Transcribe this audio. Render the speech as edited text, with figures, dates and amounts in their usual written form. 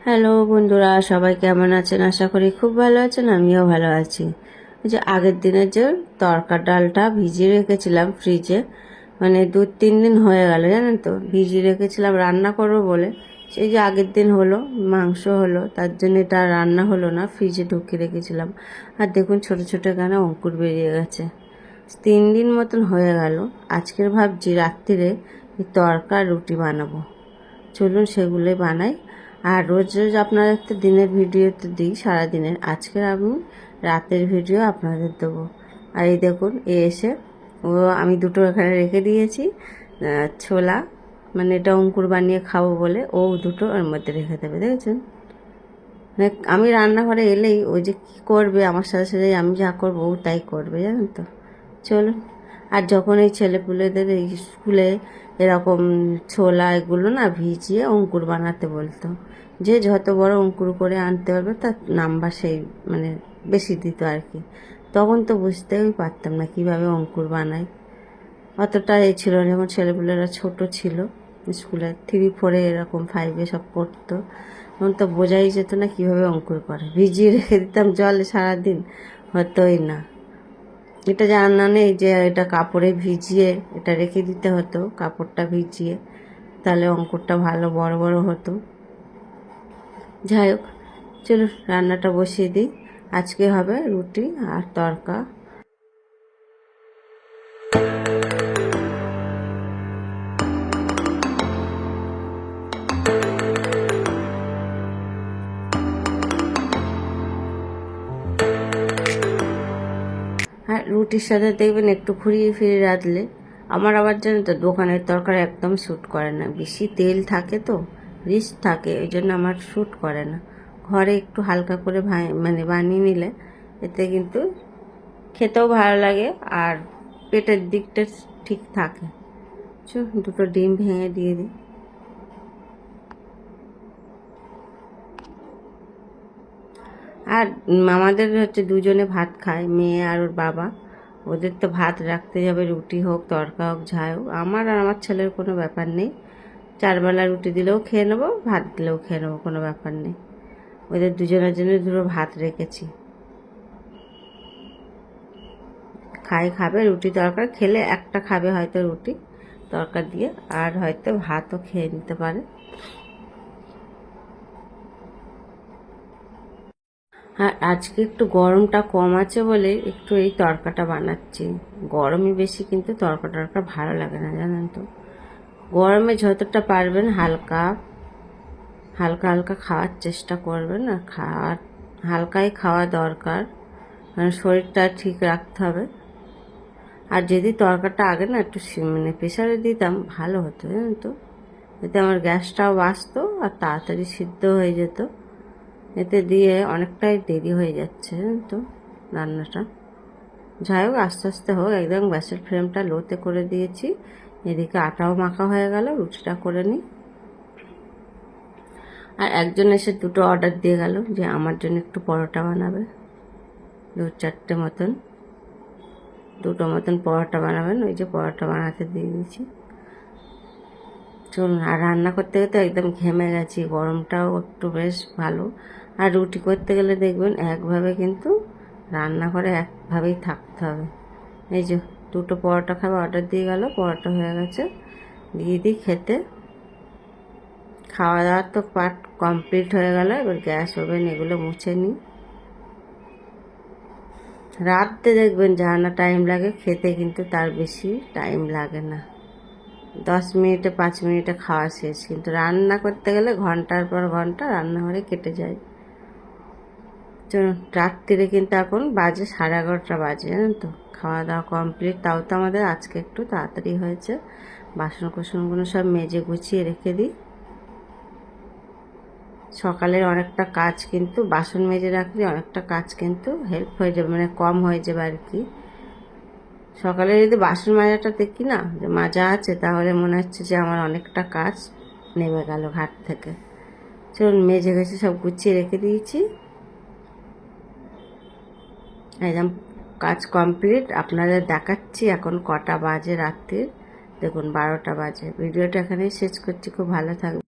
Hello বন্ধুরা, সবাই কেমন আছেন? আশা করি খুব ভালো আছেন। আমিও ভালো আছি। ওই যে আগের দিনের যে তরকা ডালটা ভিজিয়ে রেখেছিলাম ফ্রিজে, মানে 2-3 দিন হয়ে গেল জানেন তো, ভিজিয়ে রেখেছিলাম রান্না করব বলে। সেই যে আগের দিন হলো মাংস হলো, তার জন্য এটা রান্না হলো না, ফ্রিজে ঢুকিয়ে রেখেছিলাম। আর দেখুন ছোট ছোট গানে অঙ্কুর বেরিয়ে গেছে। 3 দিন মতন হয়ে গেল। আজকের ভাবছি রাত্রিরে তরকা রুটি বানাবো। চলুন সেগুলোই বানাই। আর রোজ রোজ আপনাদের তো দিনের ভিডিও তো দিই সারাদিনের, আজকের আমি রাতের ভিডিও আপনাদের দেবো। আর এই দেখুন এসে আমি দুটো এখানে রেখে দিয়েছি ছোলা, মানে এটা অঙ্কুর বানিয়ে খাবো বলে ও দুটো ওর মধ্যে রেখে দেবে, দেখেছেন? মানে আমি রান্নাঘরে এলেই ওই যে কী করবে আমার সাথে সাথে আমি যা করবো ও তাই করবে, জানেন তো। চলুন। আর যখন এই ছেলেপুলেদের এই স্কুলে এরকম ছোলা এগুলো না ভিজিয়ে অঙ্কুর বানাতে বলতো, যে যত বড় অঙ্কুর করে আনতে পারবে তার নাম্বার সেই মানে বেশি দিত আর কি। তখন তো বুঝতেই পারতাম না কীভাবে অঙ্কুর বানায়, অতটা এই ছিল না। যখন ছেলেপুলেরা ছোট ছিল, স্কুলে 3-4 এরকম 5 সব পড়তো, তখন তো বোঝাই যেত না কীভাবে অঙ্কুর করে। ভিজিয়ে রেখে দিতাম জলে সারাদিন, হতোই না। এটা জানা নেই যে এটা কাপড়ে ভিজিয়ে এটা রেখে দিতে হতো, কাপড়টা ভিজিয়ে, তাহলে অঙ্কুরটা ভালো বড় বড় হতো। যাই হোক, চলো রান্নাটা বসিয়ে দিই। আজকে হবে রুটি আর তরকা। আর রুটির সাথে দেখবেন একটু ঘুরিয়ে ফিরিয়ে রাঁধলে, আমার আবার জানেন তো দোকানের তরকারি একদম শ্যুট করে না, বেশি তেল থাকে তো, রিচ থাকে, ওই জন্য আমার শ্যুট করে না। ঘরে একটু হালকা করে মানে বানিয়ে নিলে এতে কিন্তু খেতেও ভালো লাগে আর পেটের দিকটা ঠিক থাকে। দুটো ডিম ভেঙে দিয়ে দিই। আর আমাদের হচ্ছে দুজনে ভাত খায়, মেয়ে আর ওর বাবা। ওদের তো ভাত রাখতে যাবে, রুটি হোক তরকা হোক যাই হোক। আমার আর আমার ছেলের কোনো ব্যাপার নেই, 4 বেলা রুটি দিলেও খেয়ে নেবো, ভাত দিলেও খেয়ে নেবো, কোনো ব্যাপার নেই। ওদের দুজনের জন্য দুটো ভাত রেখেছি, খাবে রুটি তরকার খেলে একটা খাবে হয়তো রুটি তরকার দিয়ে, আর হয়তো ভাতও খেয়ে নিতে পারে। আর আজকে একটু গরমটা কম আছে বলে একটু এই তরকাটা বানাচ্ছি। গরমই বেশি কিন্তু তরকা ভালো লাগে না, জানেন তো। গরমে যতটা পারবেন হালকা হালকা হালকা খাওয়ার চেষ্টা করবেন, আর হালকাই খাওয়া দরকার, কারণ শরীরটা ঠিক রাখতে হবে। আর যদি তরকাটা আগে না একটু মানে প্রেশারে দিতাম ভালো হতো, জানেন তো। এতে আমার গ্যাসটাও বাঁচতো আর তাড়াতাড়ি সিদ্ধ হয়ে যেত। এতে দিয়ে অনেকটাই দেরি হয়ে যাচ্ছে তো রান্নাটা। যাই হোক, আস্তে আস্তে হোক, একদম গ্যাসের ফ্লেমটা লোতে করে দিয়েছি। এদিকে আটাও মাখা হয়ে গেল, রুটিটা করে নিই। আর একজন এসে দুটো অর্ডার দিয়ে গেল যে আমার জন্য একটু পরোটা বানাবে, 2-4টে মতন, দুটো মতন পরোটা বানাবেন। ওই যে পরোটা বানাতে দিয়ে দিয়েছি। চলুন। আর রান্না করতে গেলে তো একদম ঘেমে গেছি, গরমটাও একটু বেশ ভালো। আর রুটি করতে গেলে দেখবেন একভাবে কিন্তু রান্না করে একভাবেই থাকতে হবে। এই যে দুটো পরোটা খাবে অর্ডার দিয়ে গেল, পরোটা হয়ে গেছে, দিয়ে দিই খেতে। খাওয়া দাওয়ার তো পার্ট কমপ্লিট হয়ে গেল। এবার গ্যাস ওভেন এগুলো মুছে নিই। রাঁধতে দেখবেন যা না টাইম লাগে, খেতে কিন্তু তার বেশি টাইম লাগে না, 10 মিনিটে 5 মিনিটে খাওয়া শেষ। কিন্তু রান্না করতে গেলে ঘন্টার পর ঘন্টা রান্নাঘরে কেটে যায়। চলুন, রাত্রিরে কিন্তু এখন বাজে 11:30 বাজে, জানেন তো। খাওয়া দাওয়া কমপ্লিট, তাও তো আমাদের আজকে একটু তাড়াতাড়ি হয়েছে। বাসন কোসনগুলো সব মেজে গুছিয়ে রেখে দিই। সকালের অনেকটা কাজ কিন্তু বাসন মেজে রাখলে অনেকটা কাজ কিন্তু হেল্প হয়ে যাবে, মানে কম হয়ে যাবে আর কি। সকালে যদি বাসন মাজাটা দেখি না যে মাজা আছে, তাহলে মনে হচ্ছে যে আমার অনেকটা কাজ নেমে গেল ঘাট থেকে। চলুন, মেজে গেছে সব গুছিয়ে রেখে দিয়েছি, একদম কাজ কমপ্লিট। আপনাদের দেখাচ্ছি এখন কটা বাজে রাত্রির। দেখুন 12টা বাজে। ভিডিওটা এখানেই শেষ করছি, খুব ভালো থাকবে।